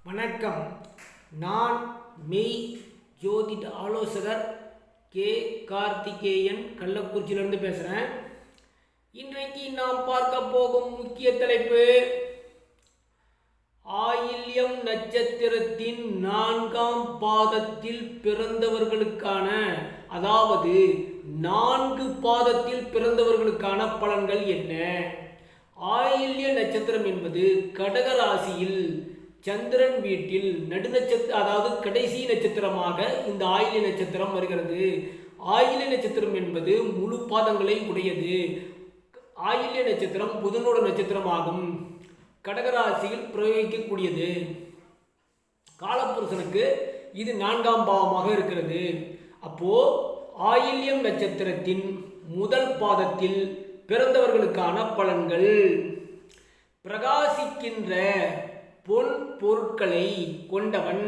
வணக்கம். நான் மெய் ஜோதிட ஆலோசகர் கே கார்த்திகேயன் கள்ளக்குறிச்சியிலிருந்து பேசுகிறேன். இன்றைக்கு நாம் பார்க்க போகும் முக்கிய தலைப்பு ஆயில்யம் நட்சத்திரத்தின் 4ஆம் பாதத்தில் பிறந்தவர்களுக்கான, அதாவது 4 பாதத்தில் பிறந்தவர்களுக்கான பலன்கள் என்ன. ஆயில்ய நட்சத்திரம் என்பது கடக ராசியில் சந்திரன் வீட்டில் நடுநட்சத்திரம், அதாவது கடைசி நட்சத்திரமாக இந்த ஆயில்ய நட்சத்திரம் வருகிறது. ஆயில்ய நட்சத்திரம் என்பது முழு பாதங்களை உடையது. ஆயில்ய நட்சத்திரம் புதனோட நட்சத்திரமாகும். கடகராசியில் பிரயோகிக்கக்கூடியது. காலப்புருஷனுக்கு இது 4ஆம் பாவமாக இருக்கிறது. அப்போ ஆயில்யம் நட்சத்திரத்தின் முதல் பாதத்தில் பிறந்தவர்களுக்கான பலன்கள்: பிரகாசிக்கின்ற பொன் பொருட்களை கொண்டவன்,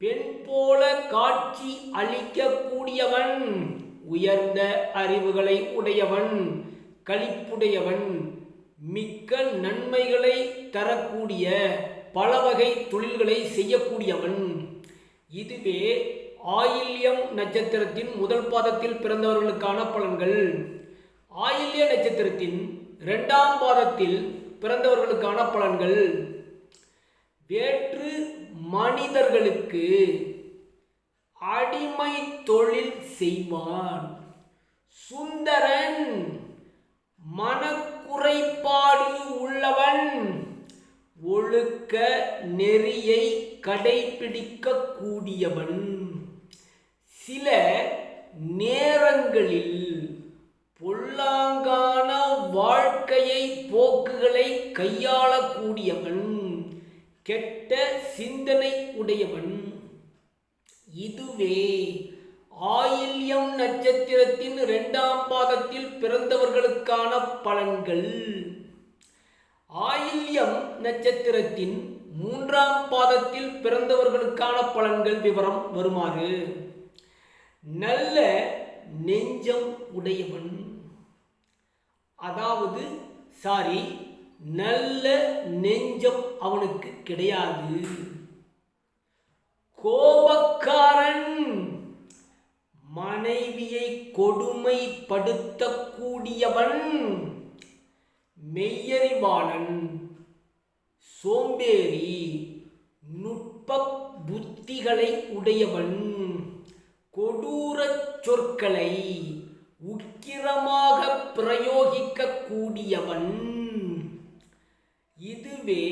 பெண் போல காட்சி அளிக்கக்கூடியவன், உயர்ந்த அறிவுகளை உடையவன், களிப்புடையவன், மிக்க நன்மைகளை தரக்கூடிய பல வகை தொழில்களை செய்யக்கூடியவன். இதுவே ஆயில்யம் நட்சத்திரத்தின் முதல் பாதத்தில் பிறந்தவர்களுக்கான பலன்கள். ஆயில்ய நட்சத்திரத்தின் 2ஆம் பாதத்தில் பிறந்தவர்களுக்கான பலன்கள்: வேற்று மனிதர்களுக்கு அடிமை தொழில் செய்வான், சுந்தரன், மனக்குறைபாடு உள்ளவன், ஒழுக்க நெறியை கடைபிடிக்க கூடியவன், சில நேரங்களில் பொல்லாங்கான வாழ்க்கையை போக்குகளை கையாளக்கூடியவன், கெட்ட சிந்தனை உடையவன். இதுவே ஆயில்யம் நட்சத்திரத்தின் 2ஆம் பாதத்தில் பிறந்தவர்களுக்கான பலன்கள். ஆயில்யம் நட்சத்திரத்தின் 3ஆம் பாதத்தில் பிறந்தவர்களுக்கான பலன்கள் விவரம் வருமாறு: நல்ல நெஞ்சம் உடையவன், அதாவது நல்ல நெஞ்சம் அவனுக்கு கிடையாது. கோபக்காரன், மனைவியை கொடுமைப்படுத்தக்கூடியவன், மெய்யறிவாளன், சோம்பேறி, நுட்ப புத்திகளை உடையவன், கொடூர சொற்களை உக்கிரமாக பிரயோகிக்க கூடியவன். இதுவே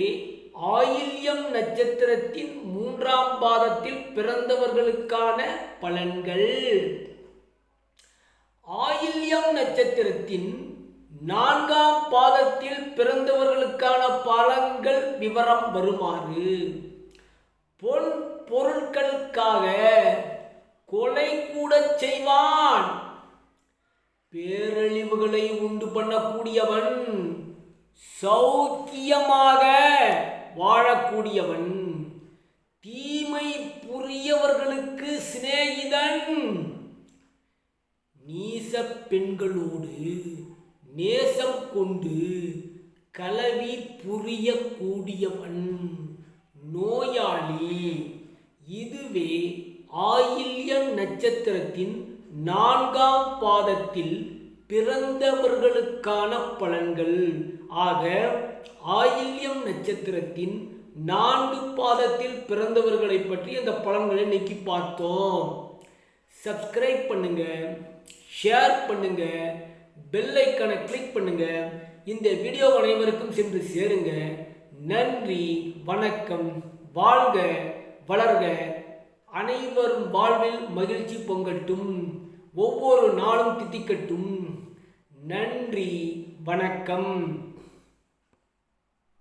ஆயில்யம் நட்சத்திரத்தின் 3ஆம் பாதத்தில் பிறந்தவர்களுக்கான பலன்கள். ஆயில்யம் நட்சத்திரத்தின் 4ஆம் பாதத்தில் பிறந்தவர்களுக்கான பலன்கள் விவரம் வருமாறு: பொன் பொருட்களுக்காக கொலை கூட செய்வான், பேரழிவுகளை உண்டு பண்ணக்கூடியவன், சௌக்கியமாக வாழக்கூடியவன், தீமை புரியவர்களுக்கு சிநேகிதன், நீச பெண்களோடு நேசம் கொண்டு கலவி புரியக்கூடியவன், நோயாளி. இதுவே ஆயில்யம் நட்சத்திரத்தின் 4ஆம் பாதத்தில் பிறந்தவர்களுக்கான பலன்கள். ஆக ஆயில்யம் நட்சத்திரத்தின் 4 பாதத்தில் பிறந்தவர்களை பற்றி அந்த பலன்களை இன்னைக்கு பார்த்தோம். சப்ஸ்கிரைப் பண்ணுங்க, ஷேர் பண்ணுங்க, பெல் ஐக்கானை கிளிக் பண்ணுங்க. இந்த வீடியோ அனைவருக்கும் சென்று சேருங்க. நன்றி, வணக்கம். வாழ்க வளர்க, அனைவரும் வாழ்வில் மகிழ்ச்சி பொங்கட்டும், ஒவ்வொரு நாளும் தித்திக்கட்டும். நன்றி, வணக்கம்.